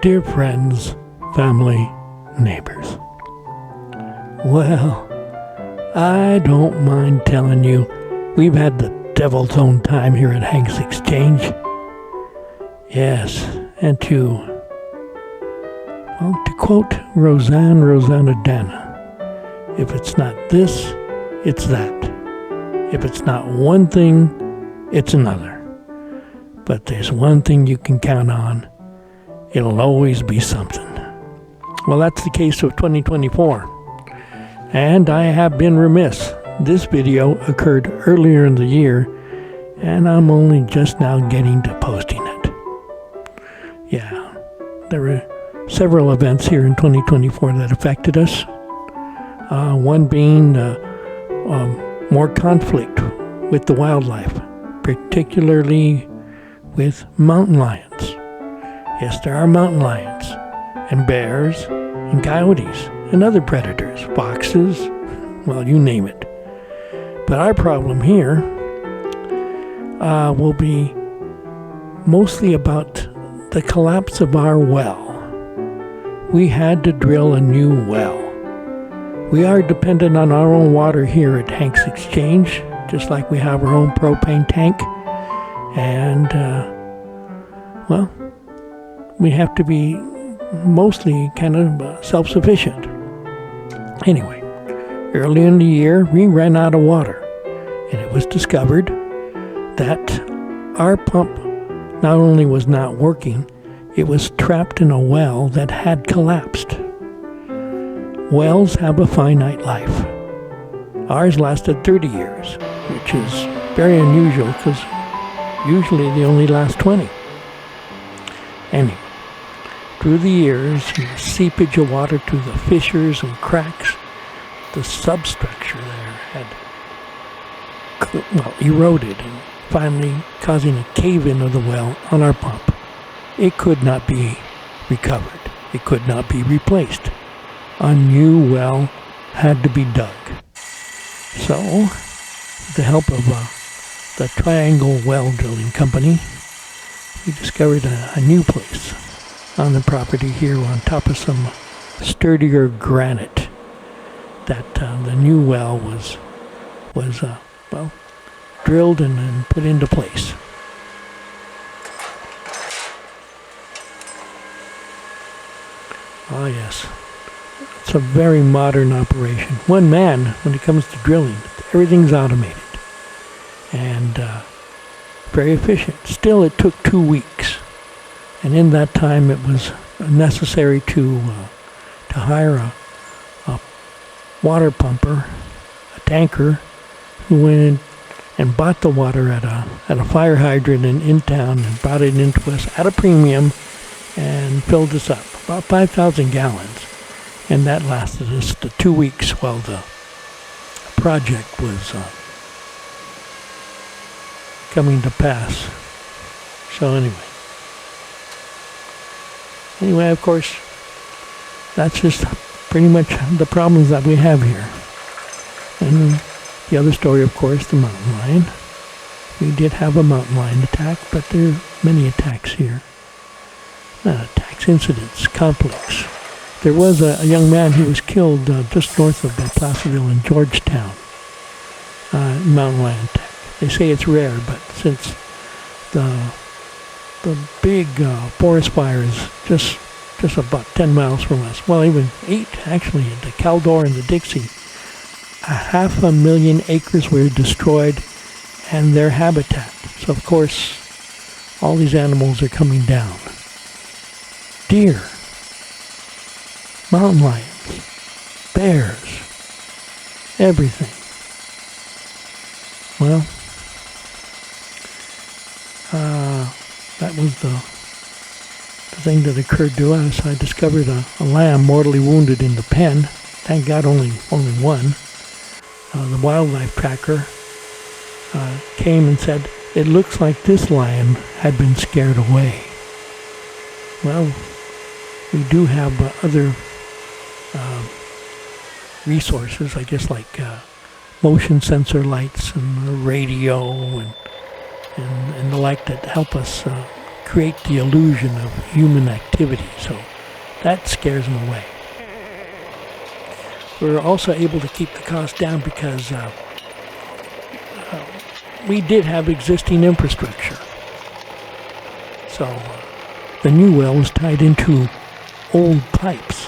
dear friends, family, neighbors. Well, I don't mind telling you, we've had the devil's own time here at Hank's Exchange. Yes, and to quote Rosanna Dana, if it's not this, it's that. If it's not one thing, it's another. But there's one thing you can count on. It'll always be something. Well, that's the case of 2024. And I have been remiss. This video occurred earlier in the year, and I'm only just now getting to posting it. Yeah, there were several events here in 2024 that affected us. One being more conflict with the wildlife, particularly with mountain lions. Yes, there are mountain lions, and bears, and coyotes, and other predators, foxes, well, you name it. But our problem here will be mostly about the collapse of our well. We had to drill a new well. We are dependent on our own water here at Hank's Exchange, just like we have our own propane tank. And, well, we have to be mostly kind of self-sufficient. Anyway, early in the year, we ran out of water, and it was discovered that our pump not only was not working, it was trapped in a well that had collapsed. Wells have a finite life. Ours lasted 30 years, which is very unusual because usually they only last 20. Anyway, through the years, the seepage of water through the fissures and cracks, the substructure there had eroded and finally causing a cave-in of the well on our pump. It could not be recovered. It could not be replaced. A new well had to be dug. So, with the help of the Triangle Well Drilling Company, we discovered a new place on the property here on top of some sturdier granite that the new well was drilled and put into place. Oh yes, it's a very modern operation. One man, when it comes to drilling, everything's automated and very efficient. Still, it took 2 weeks, and in that time, it was necessary to hire a water pumper, a tanker, who went in and bought the water at a fire hydrant in town and brought it into us at a premium and filled us up, about 5,000 gallons. And that lasted us the 2 weeks while the project was coming to pass. So anyway, of course, that's just pretty much the problems that we have here. And the other story, of course, the mountain lion. We did have a mountain lion attack, but there are many attacks here. Attacks, incidents, conflicts. There was a young man who was killed just north of Placerville in Georgetown. Mountain lion attack. They say it's rare, but since the big forest fire is just about 10 miles from us, well, even 8 actually, the Caldor and the Dixie, 500,000 acres were destroyed and their habitat. So of course, all these animals are coming down. Deer, mountain lions, bears, everything. Well, that was the thing that occurred to us. I discovered a lamb mortally wounded in the pen. Thank God only one. The wildlife tracker came and said, it looks like this lion had been scared away. Well, we do have other resources, I guess, like motion sensor lights and the radio and the like that help us create the illusion of human activity, so that scares them away. We were also able to keep the cost down because we did have existing infrastructure. So the new well was tied into old pipes.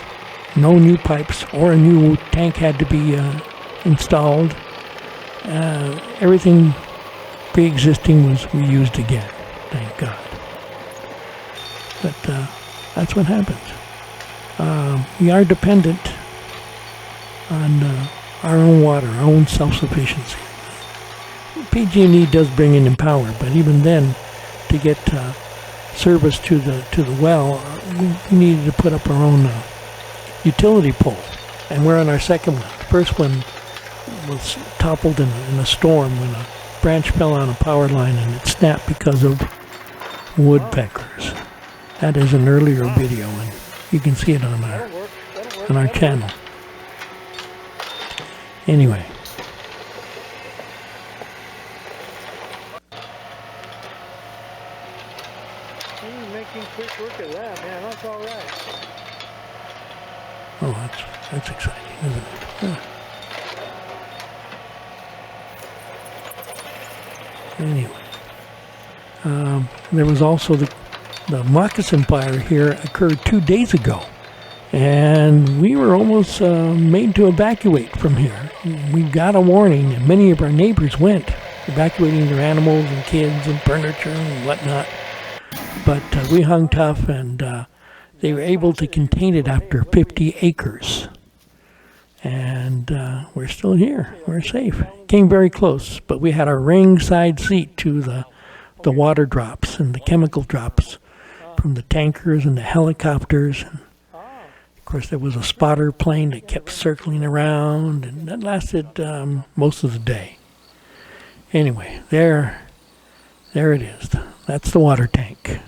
No new pipes or a new tank had to be installed. Everything pre-existing was reused again, thank God. But that's what happens. We are dependent on our own water, our own self-sufficiency. PG&E does bring in power, but even then, to get service to the well, we needed to put up our own utility pole, and we're on our second one. The first one was toppled in a storm when a branch fell on a power line and it snapped because of woodpeckers. That is an earlier video, and you can see it on our channel. Anyway. You're making quick work of that, man. That's all right. Oh, that's exciting, isn't it? Yeah. Anyway, there was also the moccasin fire here occurred 2 days ago, and we were almost made to evacuate from here. We got a warning, and many of our neighbors went, evacuating their animals and kids and furniture and whatnot. But we hung tough, and they were able to contain it after 50 acres. And we're still here. We're safe. Came very close, but we had a ringside seat to the water drops and the chemical drops from the tankers and the helicopters. And of course, there was a spotter plane that kept circling around, and that lasted most of the day. Anyway, there it is. That's the water tank.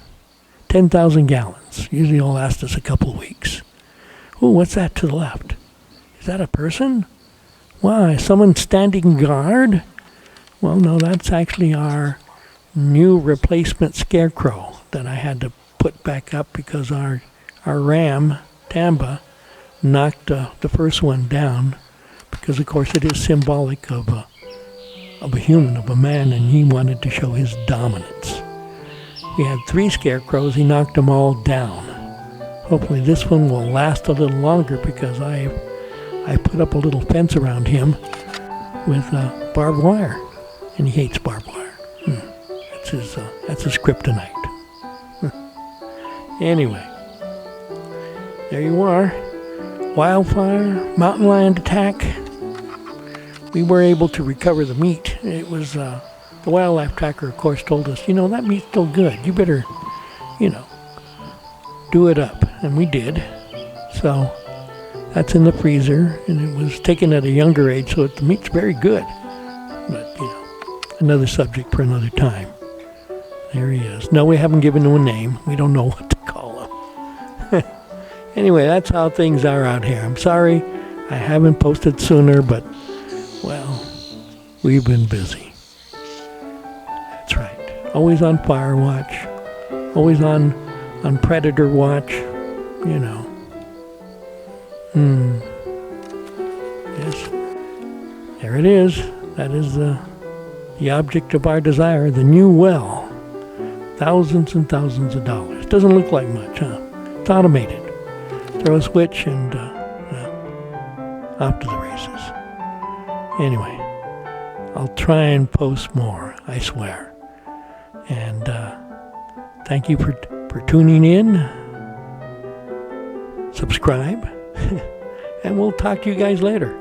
10,000 gallons. Usually it'll last us a couple of weeks. Ooh, what's that to the left? Is that a person? Why, someone standing guard? Well, no, that's actually our new replacement scarecrow that I had to put back up because our ram, Tamba, knocked the first one down because, of course, it is symbolic of a human, of a man, and he wanted to show his dominance. We had 3 scarecrows. He knocked them all down. Hopefully this one will last a little longer because I put up a little fence around him with barbed wire, and he hates barbed wire. That's his kryptonite. Anyway, there you are. Wildfire, mountain lion attack. We were able to recover the meat. It was the wildlife tracker, of course, told us, that meat's still good. You better, do it up. And we did. So that's in the freezer, and it was taken at a younger age, so the meat's very good. But, another subject for another time. There he is. No, we haven't given him a name. We don't know what to call him. Anyway, that's how things are out here. I'm sorry I haven't posted sooner, but, well, we've been busy. That's right. Always on fire watch. Always on predator watch. Yes. There it is. That is the object of our desire, the new well. Thousands and thousands of dollars. Doesn't look like much, huh? It's automated. Throw a switch and, off to the races. Anyway, I'll try and post more, I swear. And thank you for tuning in. Subscribe. And we'll talk to you guys later.